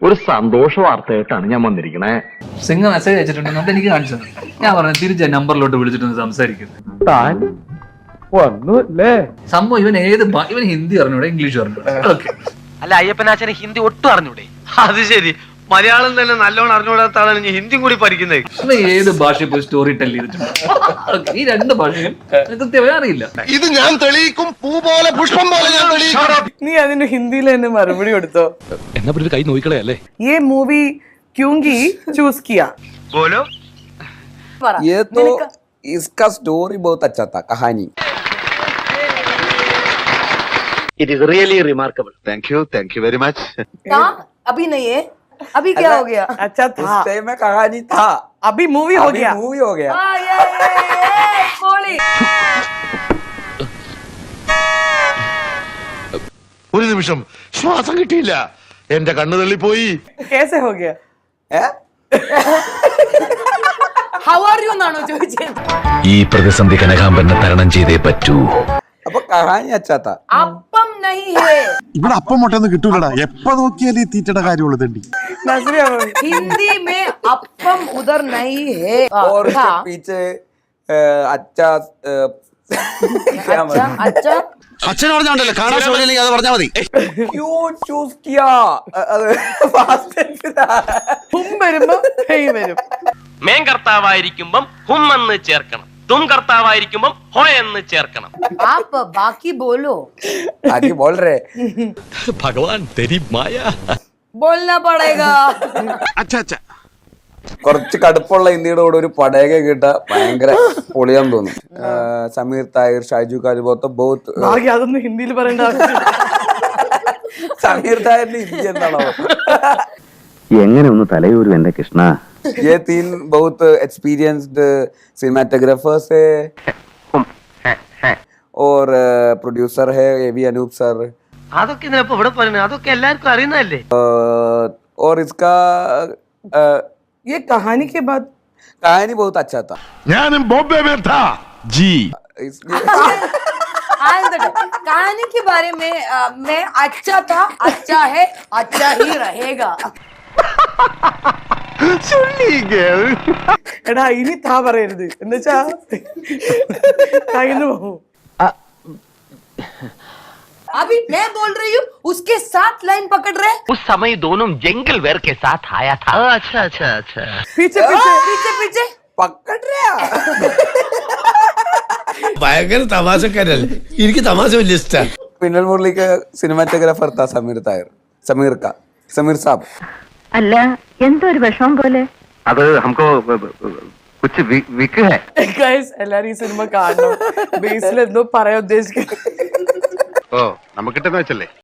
ഒരു സന്തോഷ വാർത്തയായിട്ടാണ് ഞാൻ വന്നിരിക്കണേ. സിംഗ് മെസ്സേജ് അയച്ചിട്ടുണ്ടെന്ന് എനിക്ക് കാണിച്ചു തന്നെ. ഞാൻ പറഞ്ഞു തിരിച്ച നമ്പറിലോട്ട് വിളിച്ചിട്ടൊന്ന് സംസാരിക്കുന്നത്. താൻ വന്നുല്ലേ? സംഭവം ഇവൻ ഇവൻ ഹിന്ദി അറിഞ്ഞൂടെ, ഇംഗ്ലീഷ് അറിഞ്ഞൂടെ? അല്ല അയ്യപ്പനാച്ചന് ഹിന്ദി ഒട്ടും അറിഞ്ഞൂടെ? അത് ശരി, മലയാളം തന്നെ നല്ലോണം അറിഞ്ഞൂടാത്ത ആളാണ് ഹിന്ദിയും കൂടി പഠിക്കുന്നത്. ഇവൻ ഏത് ഭാഷയിൽ പോയി സ്റ്റോറി ടെൽ ചെയ്തിട്ടുണ്ട്? ഈ രണ്ട് ഭാഷയും കൃത്യമായി അറിയില്ല. ഇത് ഞാൻ തെളിയിക്കും, പൂ പോലെ പുഷ്പം പോലെ ഞാൻ തെളിയിക്കും. നീ അതിന് ഹിന്ദിയിൽ തന്നെ മറുപടി കൊടുത്തോ? എന്നാ പിന്നെ കൈ നോക്കിക്കളേ അല്ലേ? ये मूवी क्योंकि चूज किया? बोलो। ये तो इसका स्टोरी बहुत अच्छा था, कहानी। It is really remarkable. Thank you very much. अभी नहीं है, अभी क्या हो गया? अच्छा उस था, टाइम में कहानी था, अभी मूवी हो गया। मूवी हो गया। बोली ഒരു നിമിഷം ശ്വാസം കിട്ടിയില്ല, എന്റെ കണ്ണു തള്ളിപ്പോയി. कैसे हो गया? how are you എന്നാണോ ചോദിച്ചത്? ഈ പ്രതിസന്ധി കനകാമ്പനെ തരണം ചെയ്തേ പറ്റൂ. അപ്പൊ കഹാനി अच्छा था। അപ്പം नहीं है, ഇവിടെ അപ്പം മുട്ടൊന്നും കിട്ടൂലടാ, എപ്പോ നോക്കിയാലും ഈ തീറ്റയുടെ കാര്യമുള്ള തണ്ടി. नजरिया बोल। हिंदी में അപ്പം उधर नहीं है। और था। उसके पीछे अच्छा क्या अच्छा अच्छा അച്ഛൻ പറഞ്ഞോണ്ടല്ലോ, കാണാൻ സൗകര്യമില്ലെങ്കിൽ അത് പറഞ്ഞാൽ മതി. क्यों चूज किया? past tense था। ഹും വരുമ്പോ ഹേയ് വരും. മേൻ കർത്താവായിരിക്കുമ്പം ഹും എന്ന് ചേർക്കണം, തും കർത്താവായിരിക്കുമ്പം ഹോ എന്ന് ചേർക്കണം. आप बाकी बोलो, आगे बोल रहे। ഭഗവാൻ തെരി മായ. बोलना पड़ेगा। അച്ഛാ കുറച്ച് കടുപ്പുള്ള ഇന്ത്യയുടെ കൂടെ ഒരു പടയൊക്കെ കിട്ട ഭയങ്കര പൊളിയാന്ന് തോന്നും. സമീർ താഹിർ, ഷാജു കാരി പോലത്തെ ബോത്ത്. ബാക്കി അതൊന്നും ഹിന്ദിയിൽ പറയേണ്ട ആവശ്യം. സമീർ താഹിറിന്റെ ഹിന്ദി എന്താണോ? എങ്ങനെ ഒന്ന് തലയൂരും എന്റെ കൃഷ്ണ. ये तीन बहुत एक्सपीरियंस्ड सिनेमाटोग्राफर्स है और प्रोड्यूसर है एवी अनूप सर। അതൊക്കെ ഇതിനപ്പോ ഇവിടെ പറയുന്നത്, അതൊക്കെ എല്ലാവർക്കും അറിയുന്നതല്ലേ? और इसका ये कहानी के बाद कहानी बहुत अच्छा था। ഞാനും ബോംബെ में था जी। कहानी के बारे में मैं अच्छा था, अच्छा है, अच्छा ही रहेगा। എടാ ഇനി താ പറയരുത്, എന്നുവെച്ചാ കയ്യിന്ന് പോകും. अभी मैं बोल रही हूँ, उसके साथ लाइन पकड़ रहे। उस समय दोनों जंगल वेर के साथ आया था। अच्छा अच्छा अच्छा। पीछे पीछे पीछे पीछे पकड़ रहा। ഭയങ്കര തമാശക്കാരല്ലേ, എനിക്ക് തമാശ വലിയ ഇഷ്ടം. पिनल मुरली का सिनेमाटोग्राफर था समीर साहब। അല്ല എന്തോ ഒരു വിഷമം പോലെ. അത് हमको कुछ विक है. ഗൈസ് എല്ലാരും ഈ സിനിമ കാണണം. ബേസിൽ എന്തോ പറയാൻ ഉദ്ദേശിക്കുന്നത്. ഓ നമുക്കിട്ടെന്ന് വെച്ചല്ലേ.